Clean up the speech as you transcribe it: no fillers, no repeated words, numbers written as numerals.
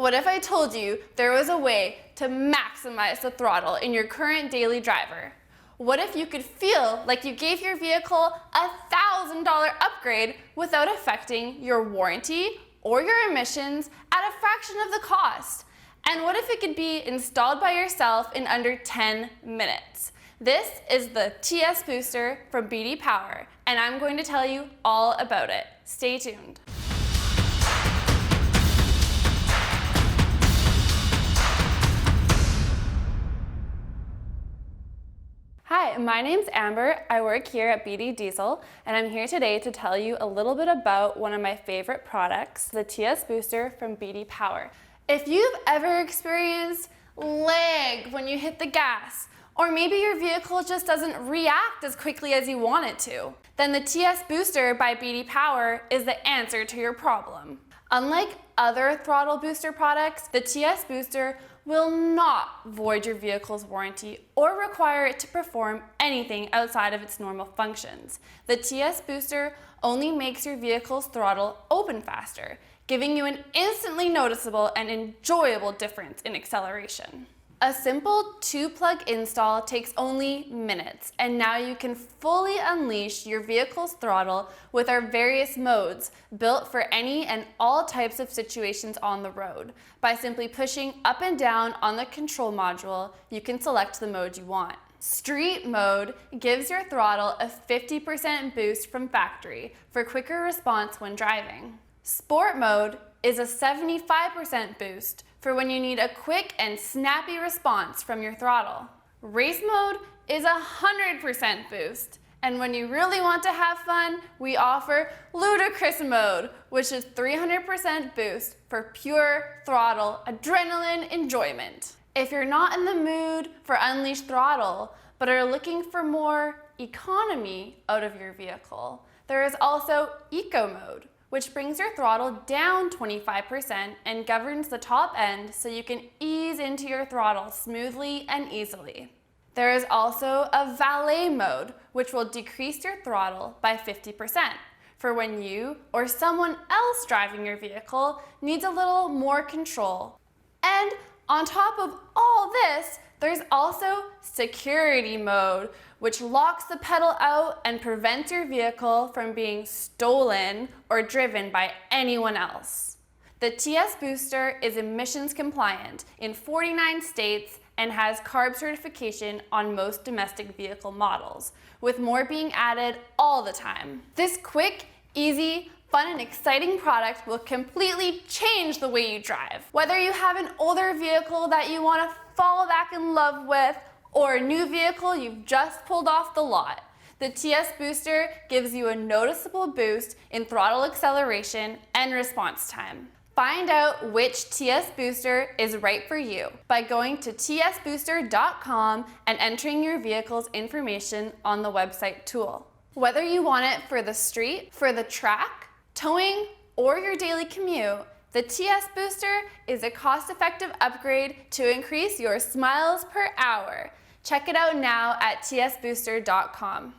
What if I told you there was a way to maximize the throttle in your current daily driver? What if you could feel like you gave your vehicle a $1,000 upgrade without affecting your warranty or your emissions at a fraction of the cost? And what if it could be installed by yourself in under 10 minutes? This is the TSBooster from BD Power, and I'm going to tell you all about it. Stay tuned. Hi, my name's Amber. I work here at BD Diesel, and I'm here today to tell you a little bit about one of my favorite products, the TSBooster from BD Power. If you've ever experienced lag when you hit the gas, or maybe your vehicle just doesn't react as quickly as you want it to, then the TSBooster by BD Power is the answer to your problem. Unlike other throttle booster products, the TSBooster will not void your vehicle's warranty or require it to perform anything outside of its normal functions. The TSBooster only makes your vehicle's throttle open faster, giving you an instantly noticeable and enjoyable difference in acceleration. A simple 2-plug install takes only minutes, and now you can fully unleash your vehicle's throttle with our various modes built for any and all types of situations on the road. By simply pushing up and down on the control module, you can select the mode you want. Street mode gives your throttle a 50% boost from factory for quicker response when driving. Sport mode is a 75% boost for when you need a quick and snappy response from your throttle. Race mode is a 100% boost, and when you really want to have fun, we offer ludicrous mode, which is 300% boost for pure throttle adrenaline enjoyment. If you're not in the mood for unleashed throttle, but are looking for more economy out of your vehicle, there is also eco mode, which brings your throttle down 25% and governs the top end so you can ease into your throttle smoothly and easily. There is also a valet mode, which will decrease your throttle by 50% for when you or someone else driving your vehicle needs a little more control. And on top of all this, there's also security mode, which locks the pedal out and prevents your vehicle from being stolen or driven by anyone else. The TSBooster is emissions compliant in 49 states and has CARB certification on most domestic vehicle models, with more being added all the time. This quick, easy, fun and exciting product will completely change the way you drive. Whether you have an older vehicle that you want to fall back in love with, or a new vehicle you've just pulled off the lot, the TSBooster gives you a noticeable boost in throttle acceleration and response time. Find out which TSBooster is right for you by going to tsbooster.com and entering your vehicle's information on the website tool. Whether you want it for the street, for the track, towing, or your daily commute, the TSBooster is a cost-effective upgrade to increase your smiles per hour. Check it out now at tsbooster.com.